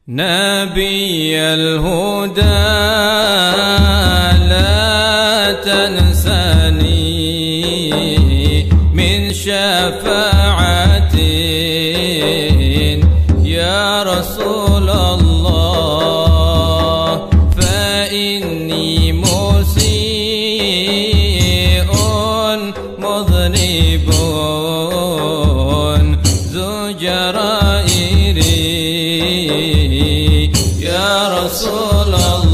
نبي الهدى لا تنسني من شفاعة يا رسول الله فإني مسيء مذنب ذو جرائر يا رسول الله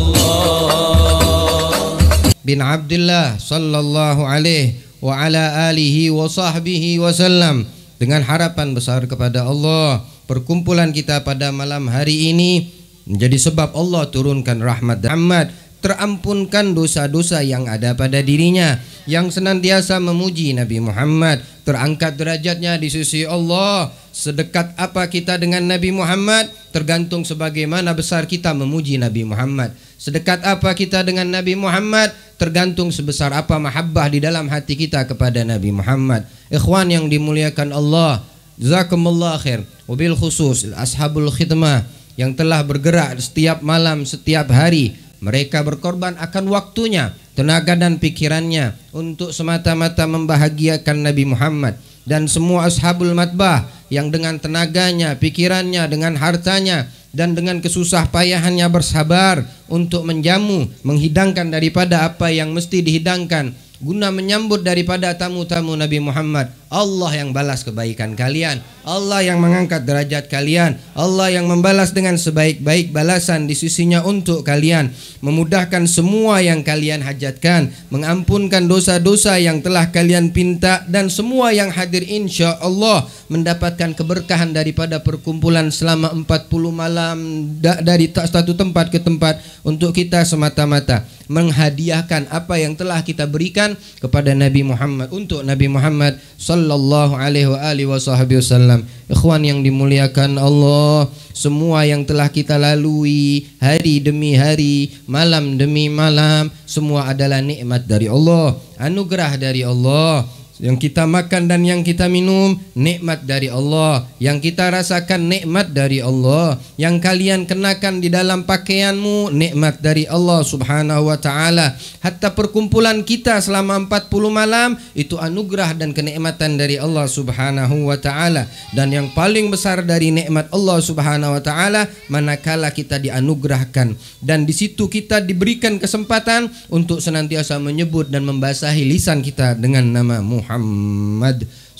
bin Abdullah sallallahu alaihi wa ala alihi wa sahbihi wasallam. Dengan harapan besar kepada Allah, perkumpulan kita pada malam hari ini menjadi sebab Allah turunkan rahmat Muhammad, terampunkan dosa-dosa yang ada pada dirinya, yang senantiasa memuji Nabi Muhammad, terangkat derajatnya di sisi Allah. Sedekat apa kita dengan Nabi Muhammad tergantung sebagaimana besar kita memuji Nabi Muhammad. Sedekat apa kita dengan Nabi Muhammad tergantung sebesar apa mahabbah di dalam hati kita kepada Nabi Muhammad. Ikhwan yang dimuliakan Allah, jazakumullah khair. Wabil khusus ashabul khidmah yang telah bergerak setiap malam, setiap hari. Mereka berkorban akan waktunya, tenaga dan pikirannya untuk semata-mata membahagiakan Nabi Muhammad. Dan semua ashabul matbah yang dengan tenaganya, pikirannya, dengan hartanya dan dengan kesusah payahannya bersabar untuk menjamu, menghidangkan daripada apa yang mesti dihidangkan, guna menyambut daripada tamu-tamu Nabi Muhammad. Allah yang balas kebaikan kalian, Allah yang mengangkat derajat kalian, Allah yang membalas dengan sebaik-baik balasan di sisinya untuk kalian, memudahkan semua yang kalian hajatkan, mengampunkan dosa-dosa yang telah kalian pinta, dan semua yang hadir insya Allah mendapatkan keberkahan daripada perkumpulan selama 40 malam dari satu tempat ke tempat untuk kita semata-mata menghadiahkan apa yang telah kita berikan kepada Nabi Muhammad, untuk Nabi Muhammad sallallahu alaihi wa alihi wasallam. Ikhwan yang dimuliakan Allah, semua yang telah kita lalui hari demi hari, malam demi malam, semua adalah nikmat dari Allah, anugerah dari Allah. Yang kita makan dan yang kita minum nikmat dari Allah, yang kita rasakan nikmat dari Allah, yang kalian kenakan di dalam pakaianmu nikmat dari Allah subhanahu wa ta'ala. Hatta perkumpulan kita selama 40 malam itu anugerah dan kenikmatan dari Allah subhanahu wa ta'ala. Dan yang paling besar dari nikmat Allah subhanahu wa ta'ala manakala kita dianugerahkan, dan di situ kita diberikan kesempatan untuk senantiasa menyebut dan membasahi lisan kita dengan nama Muhammad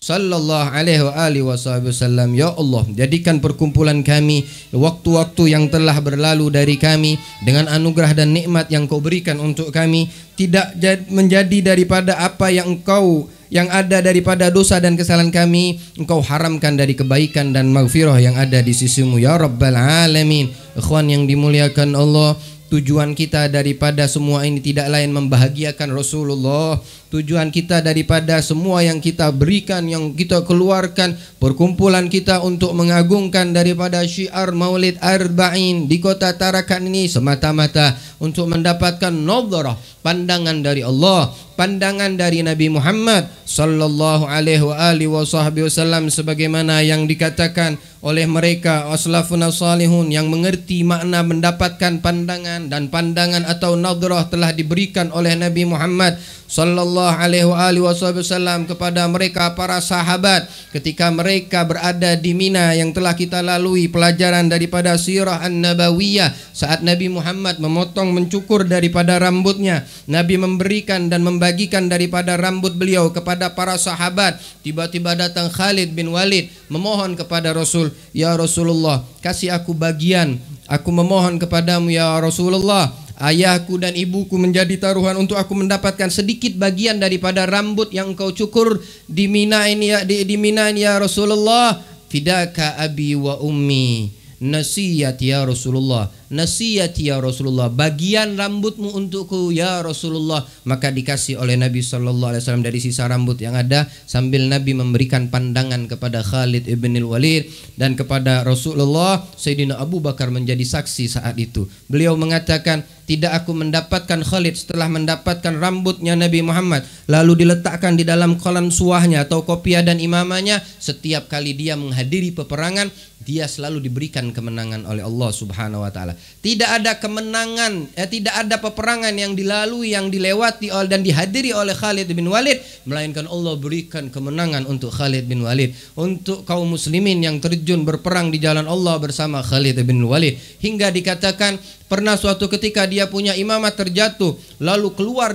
sallallahu alaihi wa alihi wasallam. Ya Allah, jadikan perkumpulan kami, waktu-waktu yang telah berlalu dari kami, dengan anugerah dan nikmat yang Kau berikan untuk kami, tidak menjadi daripada apa yang Engkau yang ada daripada dosa dan kesalahan kami, Engkau haramkan dari kebaikan dan maghfirah yang ada di sisimu ya Rabbal Alamin. Ikhwan yang dimuliakan Allah, tujuan kita daripada semua ini tidak lain membahagiakan Rasulullah. Tujuan kita daripada semua yang kita berikan, yang kita keluarkan, perkumpulan kita untuk mengagungkan daripada syiar Maulid Arba'in di kota Tarakan ini semata-mata untuk mendapatkan nadharah, pandangan dari Allah, pandangan dari Nabi Muhammad sallallahu alaihi wa alihi wasallam, sebagaimana yang dikatakan oleh mereka aslafuna salihun yang mengerti makna mendapatkan pandangan, dan pandangan atau nadharah telah diberikan oleh Nabi Muhammad sallallahu alaihi wa alihi wasallam kepada mereka para sahabat ketika mereka berada di Mina, yang telah kita lalui pelajaran daripada sirah an-nabawiyah. Saat Nabi Muhammad memotong, mencukur daripada rambutnya, Nabi memberikan dan membagikan daripada rambut beliau kepada para sahabat. Tiba-tiba datang Khalid bin Walid memohon kepada Rasul, ya Rasulullah, kasih aku bagian, aku memohon kepadamu ya Rasulullah, ayahku dan ibuku menjadi taruhan untuk aku mendapatkan sedikit bagian daripada rambut yang Engkau cukur di Mina ini ya, di Mina ini ya Rasulullah. Fidaka abi wa ummi, nasihat ya Rasulullah, nasiyati ya Rasulullah, bagian rambutmu untukku ya Rasulullah. Maka dikasih oleh Nabi sallallahu alaihi wasallam dari sisa rambut yang ada, sambil Nabi memberikan pandangan kepada Khalid ibn al-Walid dan kepada Rasulullah. Sayyidina Abu Bakar menjadi saksi saat itu. Beliau mengatakan, tidak aku mendapatkan Khalid setelah mendapatkan rambutnya Nabi Muhammad lalu diletakkan di dalam kolam suahnya atau kopiah dan imamahnya. Setiap kali dia menghadiri peperangan, dia selalu diberikan kemenangan oleh Allah Subhanahu wa taala. Tidak ada kemenangan, tidak ada peperangan yang dilalui, yang dilewati dan dihadiri oleh Khalid bin Walid, melainkan Allah berikan kemenangan untuk Khalid bin Walid, untuk kaum muslimin yang terjun berperang di jalan Allah bersama Khalid bin Walid. Hingga dikatakan pernah suatu ketika dia punya imamah terjatuh, lalu keluar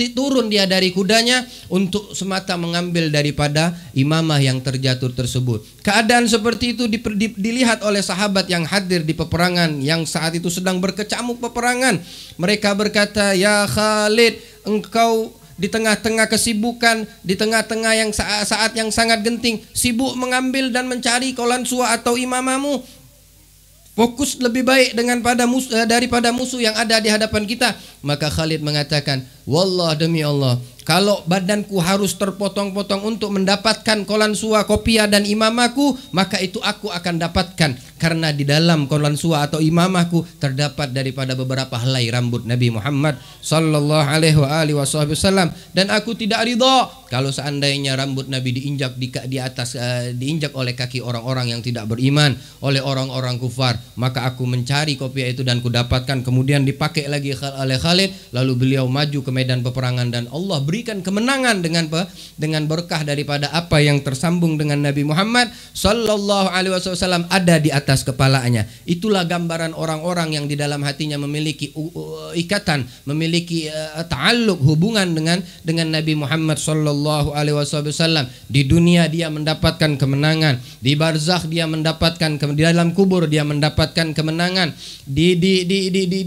turun dia dari kudanya untuk semata mengambil daripada imamah yang terjatuh tersebut. Keadaan seperti itu dilihat oleh sahabat yang hadir di peperangan yang saat itu sedang berkecamuk peperangan. Mereka berkata, ya Khalid, engkau di tengah-tengah kesibukan, di tengah-tengah yang saat yang sangat genting, sibuk mengambil dan mencari kolan suah atau imamahmu. Fokus lebih baik daripada musuh yang ada di hadapan kita. Maka Khalid mengatakan, wallah, demi Allah, kalau badanku harus terpotong-potong untuk mendapatkan kolan suah, kopiah dan imamahku, maka itu aku akan dapatkan, karena di dalam kolan suah atau imamahku terdapat daripada beberapa helai rambut Nabi Muhammad sallallahu alaihi wasallam. Dan aku tidak ridha kalau seandainya rambut Nabi diinjak diinjak oleh kaki orang-orang yang tidak beriman, oleh orang-orang kufar. Maka aku mencari kopiah itu dan kudapatkan, kemudian dipakai lagi oleh Khalid, lalu beliau maju ke medan peperangan dan Allah berikan kemenangan dengan berkah daripada apa yang tersambung dengan Nabi Muhammad sallallahu alaihi wasallam ada di atas kepalanya. Itulah gambaran orang-orang yang di dalam hatinya memiliki ikatan, memiliki ta'alluq, hubungan dengan Nabi Muhammad sallallahu alaihi wasallam. Di dunia dia mendapatkan kemenangan, di barzakh dia mendapatkan, di dalam kubur dia mendapatkan kemenangan, di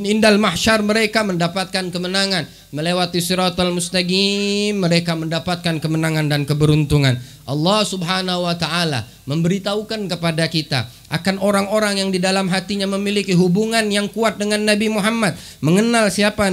indal mahsyar mereka mendapatkan kemenangan, melewati siratal mustaqim mereka mendapatkan kemenangan dan keberuntungan. Allah Subhanahu wa taala memberitahukan kepada kita akan orang-orang yang di dalam hatinya memiliki hubungan yang kuat dengan Nabi Muhammad, mengenal siapa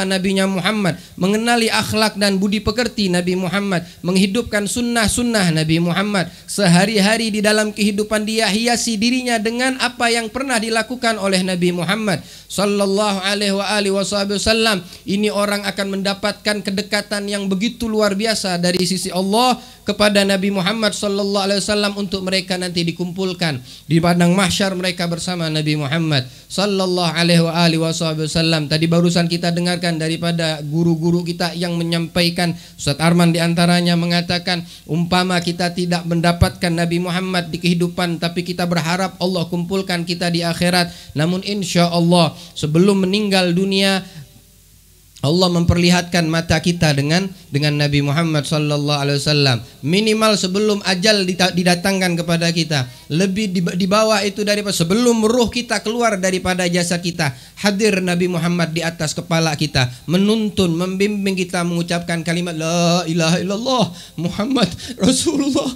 nabinya Muhammad, mengenali akhlak dan budi pekerti Nabi Muhammad, menghidupkan sunnah-sunnah Nabi Muhammad sehari-hari di dalam kehidupan dia, hiasi dirinya dengan apa yang pernah dilakukan oleh Nabi Muhammad sallallahu alaihi wasallam. Ini orang akan mendapatkan kedekatan yang begitu luar biasa dari sisi Allah kepada Nabi Muhammad sallallahu alaihi wasallam, untuk mereka nanti dikumpulkan di padang mahsyar mereka bersama Nabi Muhammad sallallahu alaihi wasallam. Tadi barusan kita dengarkan daripada guru-guru kita yang menyampaikan, Ustaz Arman diantaranya mengatakan, umpama kita tidak mendapatkan Nabi Muhammad di kehidupan, tapi kita berharap Allah kumpulkan kita di akhirat. Namun insya Allah sebelum meninggal dunia Allah memperlihatkan mata kita dengan Nabi Muhammad sallallahu alaihi wasallam. Minimal sebelum ajal didatangkan kepada kita, lebih di bawah itu daripada sebelum ruh kita keluar daripada jasad kita, hadir Nabi Muhammad di atas kepala kita, menuntun, membimbing kita mengucapkan kalimat la ilaha illallah Muhammad Rasulullah.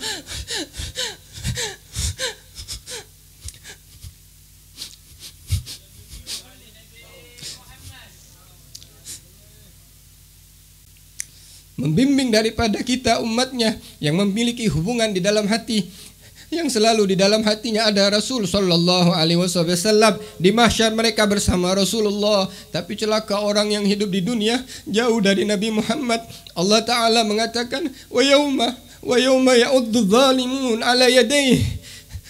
Membimbing daripada kita umatnya yang memiliki hubungan di dalam hati, yang selalu di dalam hatinya ada Rasul sallallahu alaihi wasallam. Di mahsyar mereka bersama Rasulullah, tapi celaka orang yang hidup di dunia jauh dari Nabi Muhammad. Allah Ta'ala mengatakan, wa yawma ya'uddu dhalimun ala yadayhi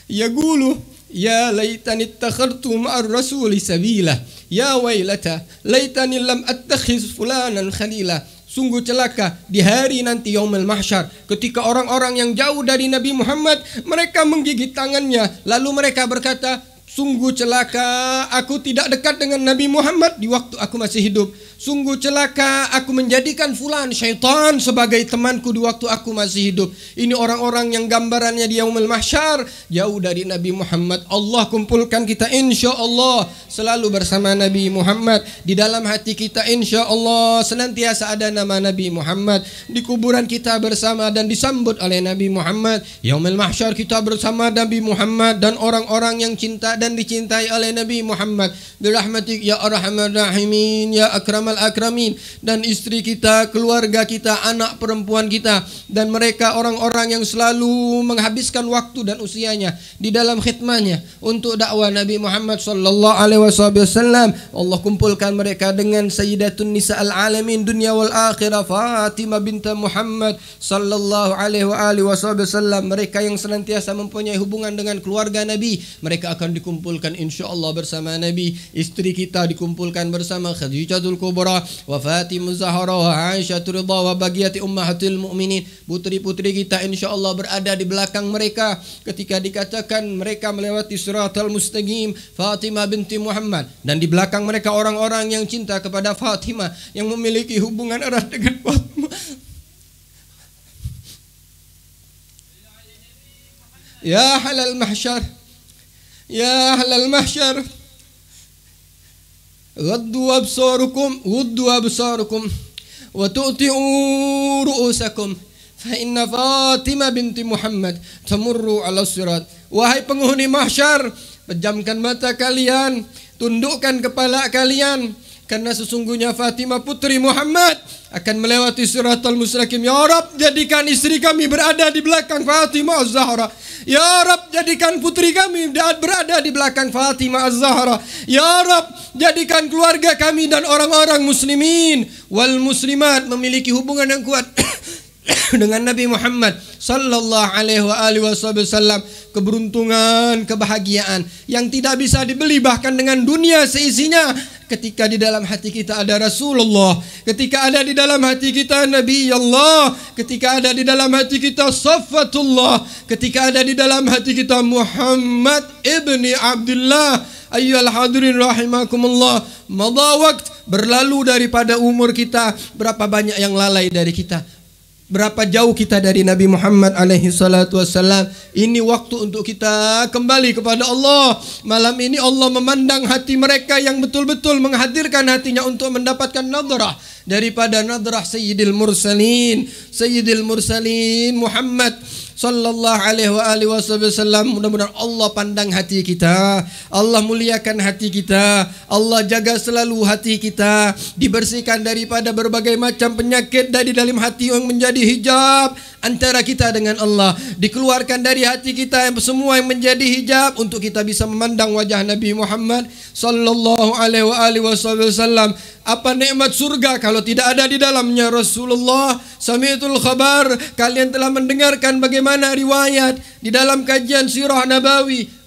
yaqulu ya laitani ittakhadtu ma'ar rasuli sabila ya wailata laitani lam attakhiz fulanan khalila. Sungguh celaka di hari nanti yaumul mahsyar, ketika orang-orang yang jauh dari Nabi Muhammad mereka menggigit tangannya, lalu mereka berkata, sungguh celaka aku tidak dekat dengan Nabi Muhammad di waktu aku masih hidup. Sungguh celaka aku menjadikan fulan syaitan sebagai temanku di waktu aku masih hidup. Ini orang-orang yang gambarannya di yaumul mahsyar jauh dari Nabi Muhammad. Allah kumpulkan kita insya Allah selalu bersama Nabi Muhammad. Di dalam hati kita insya Allah senantiasa ada nama Nabi Muhammad. Di kuburan kita bersama dan disambut oleh Nabi Muhammad. Yaumul mahsyar kita bersama Nabi Muhammad dan orang-orang yang cinta dan dicintai oleh Nabi Muhammad. Birahmatik ya arhamar rahimin ya akramal akramin. Dan istri kita, keluarga kita, anak perempuan kita, dan mereka orang-orang yang selalu menghabiskan waktu dan usianya di dalam khidmahnya untuk dakwah Nabi Muhammad sallallahu alaihi wasallam. Allah kumpulkan mereka dengan sayyidatun nisa al-alamin dunia wal akhirah Fatimah bint Muhammad sallallahu alaihi wasallam. Mereka yang senantiasa mempunyai hubungan dengan keluarga Nabi, mereka akan dikumpulkan insyaallah bersama Nabi. Istri kita dikumpulkan bersama Khadijatul Kubra wa Fatimah Zahra wa Aisyah Ridha wa bagiyati ummahatil mu'minin. Putri-putri kita insyaallah berada di belakang mereka ketika dikatakan mereka melewati siratal mustaqim Fatimah binti Muhammad, dan di belakang mereka orang-orang yang cinta kepada Fatimah, yang memiliki hubungan erat dengan Fatimah. Ya halal mahsyar, ya halal mahsyar, غضوا أبصاركم وتؤتئوا رؤوسكم فإن فاطمة بنت محمد تمر على الصراط. Wahai penghuni mahsyar, pejamkan mata kalian, tundukkan kepala kalian, karena sesungguhnya Fatimah putri Muhammad akan melewati siratal mustaqim. Ya Rabb, jadikan istri kami berada di belakang Fatimah Az-Zahra. Ya Rabb, jadikan putri kami berada di belakang Fatimah Az-Zahra. Ya Rabb, jadikan keluarga kami dan orang-orang muslimin wal muslimat memiliki hubungan yang kuat dengan Nabi Muhammad sallallahu alaihi wasallam. Keberuntungan, kebahagiaan yang tidak bisa dibeli bahkan dengan dunia seisinya, ketika di dalam hati kita ada Rasulullah, ketika ada di dalam hati kita Nabi Allah, ketika ada di dalam hati kita Safatullah, ketika ada di dalam hati kita Muhammad ibni Abdullah. Ayyuhal hadirin rahimakumullah, madha waqt, berlalu daripada umur kita, berapa banyak yang lalai dari kita. Berapa jauh kita dari Nabi Muhammad alaihi salatu wassalam. Ini waktu untuk kita kembali kepada Allah. Malam ini Allah memandang hati mereka yang betul-betul menghadirkan hatinya untuk mendapatkan nadrah daripada nadrah Sayyidil Mursalin Muhammad sallallahu alaihi wasallam. Mudah-mudahan Allah pandang hati kita, Allah muliakan hati kita, Allah jaga selalu hati kita, dibersihkan daripada berbagai macam penyakit dari dalam hati yang menjadi hijab antara kita dengan Allah, dikeluarkan dari hati kita yang semua yang menjadi hijab untuk kita bisa memandang wajah Nabi Muhammad sallallahu alaihi wasallam. Apa nikmat surga kalau tidak ada di dalamnya Rasulullah? Sami'tul khabar, kalian telah mendengarkan bagaimana riwayat di dalam kajian sirah Nabawi.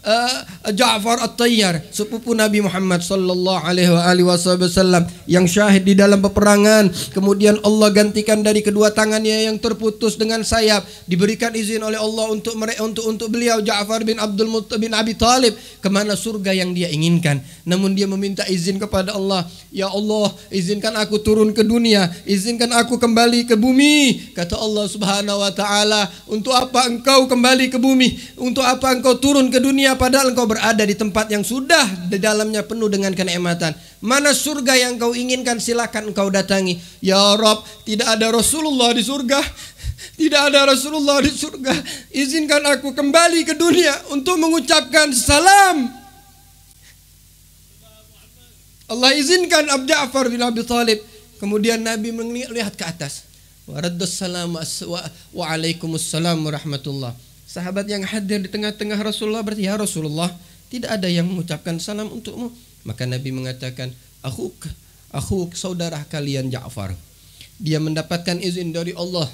Ja'far At-Tayyar, sepupu Nabi Muhammad sallallahu alaihi wasallam yang syahid di dalam peperangan, kemudian Allah gantikan dari kedua tangannya yang terputus dengan sayap, diberikan izin oleh Allah untuk beliau Ja'far bin Abdul Muttalib bin Abi Talib kemana surga yang dia inginkan. Namun dia meminta izin kepada Allah, ya Allah, izinkan aku turun ke dunia, izinkan aku kembali ke bumi. Kata Allah Subhanahu wa taala, untuk apa engkau kembali ke bumi? Untuk apa engkau turun ke dunia padahal engkau berada di tempat yang sudah di dalamnya penuh dengan kenikmatan? Mana surga yang kau inginkan, silakan engkau datangi. Ya Rabb, tidak ada Rasulullah di surga. Tidak ada Rasulullah di surga. Izinkan aku kembali ke dunia untuk mengucapkan salam. Allah izinkan Abu Ja'far bin Abi Talib. Kemudian Nabi melihat ke atas. Waradussalam wa alaikumussalam warahmatullah. Sahabat yang hadir di tengah-tengah Rasulullah berarti, ya Rasulullah, tidak ada yang mengucapkan salam untukmu. Maka Nabi mengatakan, akhuk, saudara kalian Ja'far. Dia mendapatkan izin dari Allah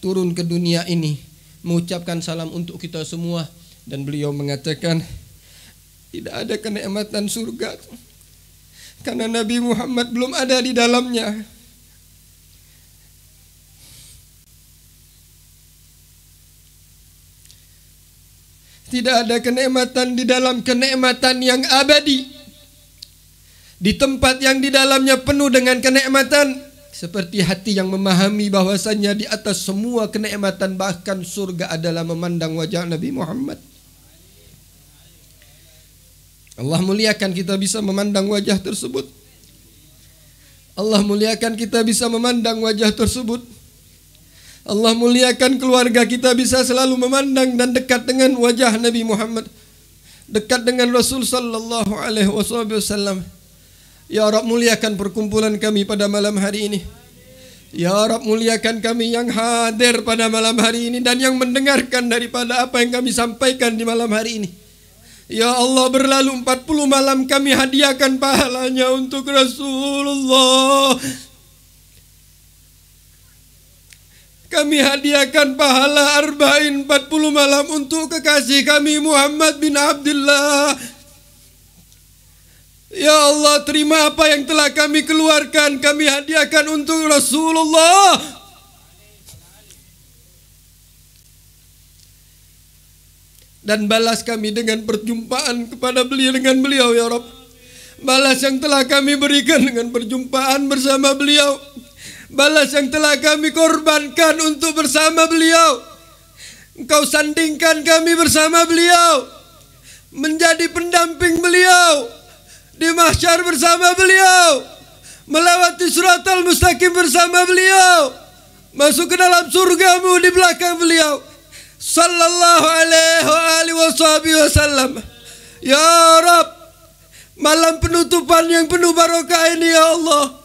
turun ke dunia ini mengucapkan salam untuk kita semua. Dan beliau mengatakan, tidak ada kenikmatan surga karena Nabi Muhammad belum ada di dalamnya. Tidak ada kenikmatan di dalam kenikmatan yang abadi. di tempat yang di dalamnya penuh dengan kenikmatan, seperti hati yang memahami bahwasannya di atas semua kenikmatan bahkan surga adalah memandang wajah Nabi Muhammad. Allah muliakan kita bisa memandang wajah tersebut. Allah muliakan kita bisa memandang wajah tersebut. Allah muliakan keluarga kita bisa selalu memandang dan dekat dengan wajah Nabi Muhammad, dekat dengan Rasul sallallahu alaihi wasallam. Ya Rabb, muliakan perkumpulan kami pada malam hari ini. Ya Rabb, muliakan kami yang hadir pada malam hari ini dan yang mendengarkan daripada apa yang kami sampaikan di malam hari ini. Ya Allah, berlalu 40 malam kami hadiahkan pahalanya untuk Rasulullah. Kami hadiahkan pahala arba'in 40 malam untuk kekasih kami Muhammad bin Abdullah. Ya Allah, terima apa yang telah kami keluarkan, kami hadiahkan untuk Rasulullah. Dan balas kami dengan perjumpaan kepada beliau dengan beliau, ya Rabb. Balas yang telah kami berikan dengan perjumpaan bersama beliau. Balas yang telah kami korbankan untuk bersama beliau. Engkau sandingkan kami bersama beliau, menjadi pendamping beliau di mahsyar bersama beliau, melewati siratal mustaqim bersama beliau, masuk ke dalam surgamu di belakang beliau sallallahu alaihi wasallam. Ya Rabb, malam penutupan yang penuh barokah ini, ya Allah,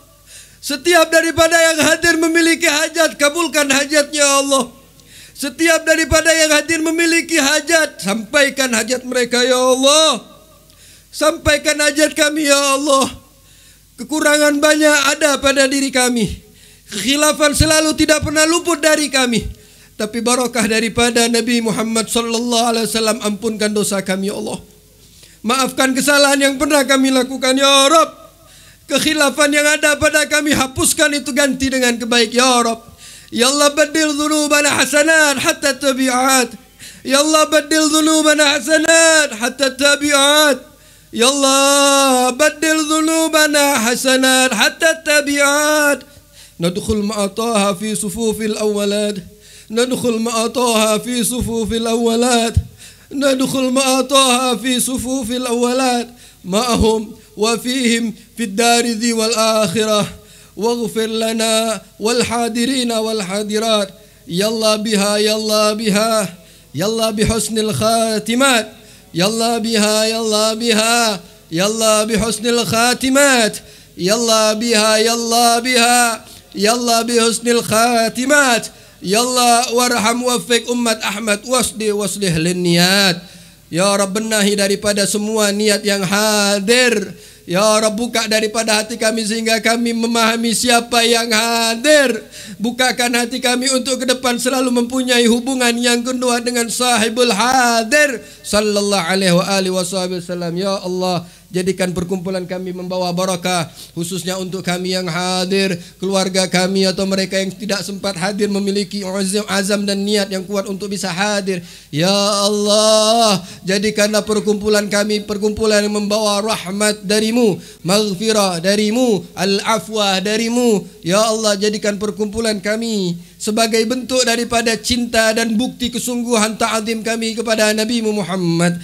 setiap daripada yang hadir memiliki hajat, kabulkan hajatnya, ya Allah. Setiap daripada yang hadir memiliki hajat, sampaikan hajat mereka, ya Allah. Sampaikan hajat kami, ya Allah. Kekurangan banyak ada pada diri kami, kekhilafan selalu tidak pernah luput dari kami, tapi barokah daripada Nabi Muhammad sallallahu alaihi wasallam, ampunkan dosa kami, ya Allah. Maafkan kesalahan yang pernah kami lakukan, ya Rabb. Kekhilafan yang ada pada kami, hapuskan itu, ganti dengan kebaik, ya Rabb. Ya Allah, badil dhunubana hasanat hatta tabi'at. Ya Allah, badil dhunubana hasanat hatta tabi'at. Ya Allah, badil dhunubana hasanat hatta tabi'at. Nadkhul ma'ataha fi sufufil awwalat. Nadkhul ma'ataha fi sufufil awwalat. Nadkhul ma'ataha fi sufufil awwalat. Ma'ahum wa fihim fid dari dhi wal akhirah. Waghfir lana wal hadirina wal hadirat. Ya Allah biha, ya Allah biha. Ya Allah bihusnil khatimat. Ya Allah biha, ya Allah biha. Ya Allah bihusnil khatimat. Ya Allah biha, ya Allah biha. Ya Allah bihusnil khatimat. Ya Allah warham wafiq ummat Ahmad waslih lin niyat. Ya Rabb, benahi daripada semua niat yang hadir. Ya Rabb, buka daripada hati kami sehingga kami memahami siapa yang hadir. Bukakan hati kami untuk ke depan selalu mempunyai hubungan yang kedua dengan sahibul hadir sallallahu alaihi wasallam. Ya Allah, jadikan perkumpulan kami membawa barakah, khususnya untuk kami yang hadir, keluarga kami atau mereka yang tidak sempat hadir memiliki azam dan niat yang kuat untuk bisa hadir. Ya Allah, jadikanlah perkumpulan kami perkumpulan yang membawa rahmat darimu, maghfirah darimu, al-afwa darimu. Ya Allah, jadikan perkumpulan kami sebagai bentuk daripada cinta dan bukti kesungguhan ta'zim kami kepada Nabi Muhammad.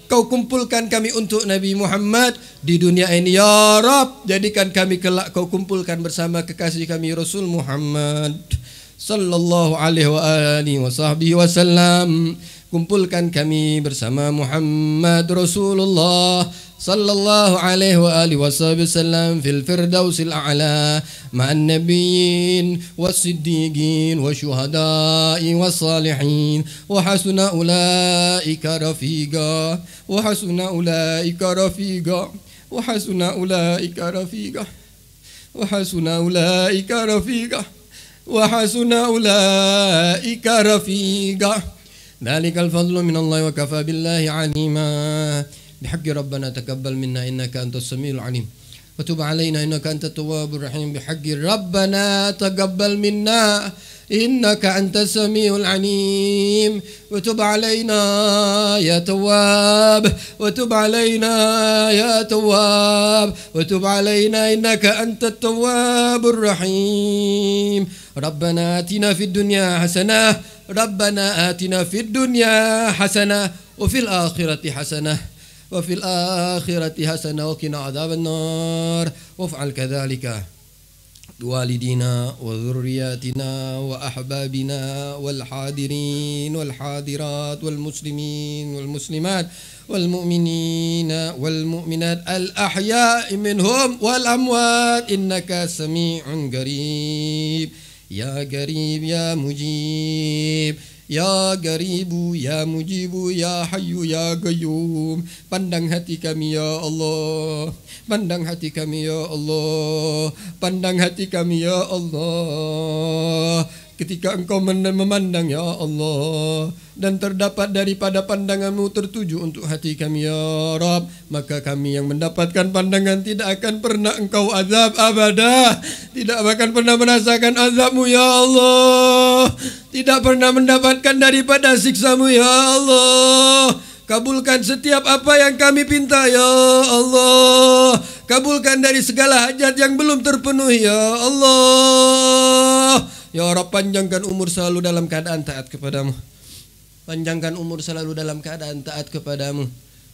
Kau kumpulkan kami untuk Nabi Muhammad di dunia ini, ya Rabb. Jadikan kami kelak kau kumpulkan bersama kekasih kami Rasul Muhammad sallallahu alaihi wasallam. Kumpulkan kami bersama Muhammad Rasulullah sallallahu alaihi wasallam fil firdausil a'la ma'an nabiyyin was-siddiqin wasyuhada'i was-salihin wa hasuna ulaika rafiqa wa hasuna ulaika rafiqa wa hasuna ulaika rafiqa wa hasuna ulaika rafiqa wa hasuna ulaika rafiqa. Dzalikal fadlu minallahi wa kafa billahi alima. بحق ربنا تقبل منا إنك أنت السميع العليم وتب علينا إنك أنت التواب الرحيم بحق ربنا تقبل منا إنك أنت السميع العليم وتب علينا يا تواب وتب علينا يا تواب وتب علينا إنك أنت التواب الرحيم ربنا آتنا في الدنيا حسنة ربنا آتنا في الدنيا حسنة وفي الآخرة حسنة وفي الآخرة حسنة وقنا عذاب النار وافعل كذلك بوالدينا وذرياتنا وأحبابنا والحاضرين والحاضرات والمسلمين والمسلمات والمؤمنين والمؤمنات الأحياء منهم والأموات إنك سميع قريب يا مجيب Ya Garibu, Ya Mujibu, Ya Hayyu, Ya Qayyum. Pandang hati kami ya Allah, pandang hati kami ya Allah, pandang hati kami ya Allah. Ketika engkau memandang ya Allah, dan terdapat daripada pandanganmu tertuju untuk hati kami ya Rabb, maka kami yang mendapatkan pandangan tidak akan pernah engkau azab abadah, tidak akan pernah merasakan azabmu ya Allah, tidak pernah mendapatkan daripada siksamu ya Allah. Kabulkan setiap apa yang kami pinta ya Allah, kabulkan dari segala hajat yang belum terpenuhi ya Allah. Ya Rabb, panjangkan umur selalu dalam keadaan taat kepadamu, panjangkan umur selalu dalam keadaan taat kepadamu.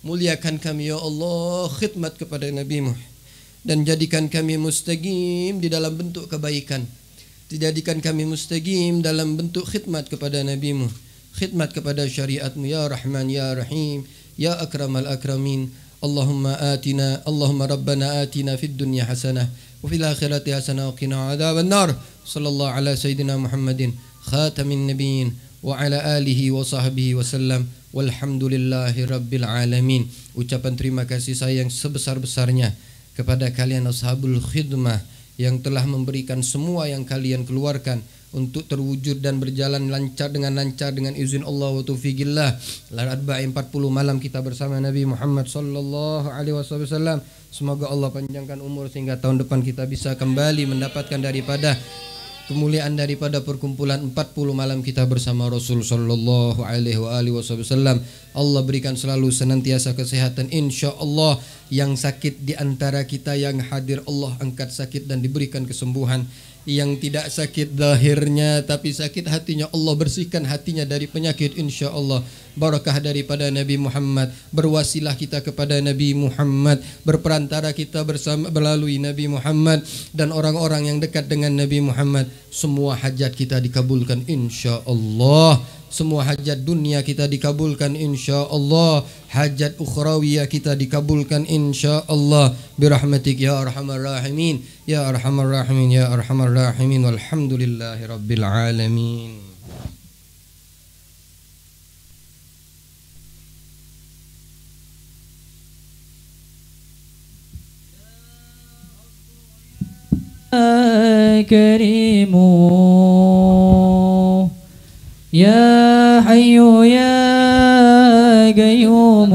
Muliakan kami ya Allah, khidmat kepada NabiMu, dan jadikan kami mustaqim di dalam bentuk kebaikan, jadikan kami mustaqim dalam bentuk khidmat kepada NabiMu, khidmat kepada syariatmu ya Rahman ya Rahim ya Akramal Akramin. Allahumma Rabbana atina fid dunya hasanah wa fil akhirati hasanah wa qina adzaban nar. Sallallahu ala sayyidina Muhammadin khatamin nabiyyin wa ala alihi wa sahbihi wasallam walhamdulillahi rabbil alamin. Ucapan terima kasih saya yang sebesar-besarnya kepada kalian ashabul khidmah yang telah memberikan semua yang kalian keluarkan untuk terwujud dan berjalan lancar dengan izin Allah wa taufiqillah. Al-Arba'in 40 malam kita bersama Nabi Muhammad sallallahu alaihi wasallam. Semoga Allah panjangkan umur sehingga tahun depan kita bisa kembali mendapatkan daripada kemuliaan daripada perkumpulan 40 malam kita bersama Rasul sallallahu alaihi wasallam. Allah berikan selalu senantiasa kesehatan insyaallah. Yang sakit di antara kita yang hadir Allah angkat sakit dan diberikan kesembuhan. Yang tidak sakit zahirnya tapi sakit hatinya Allah bersihkan hatinya dari penyakit insyaallah. Barakah daripada Nabi Muhammad, berwasilah kita kepada Nabi Muhammad, berperantara kita bersama melalui Nabi Muhammad dan orang-orang yang dekat dengan Nabi Muhammad. Semua hajat kita dikabulkan insyaallah. Semua hajat dunia kita dikabulkan insyaallah. Hajat ukhrawiyah kita dikabulkan insyaallah. Birahmatik ya arhamar rahimin ya arhamar rahimin ya arhamar rahimin. Walhamdulillahi rabbil alamin. Karimu Ya Hayyu Ya Qayyum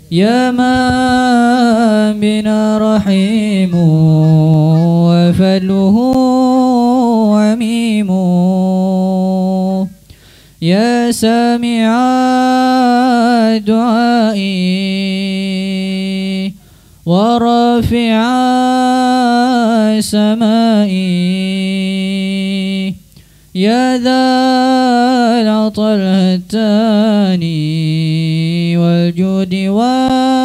Ya Man Bina Rahimu Wa Fadluhu Amimu Ya Sami'a Du'ai Wa Rafi'a Samai يا ذا العطاء الهتاني والجود والإحسان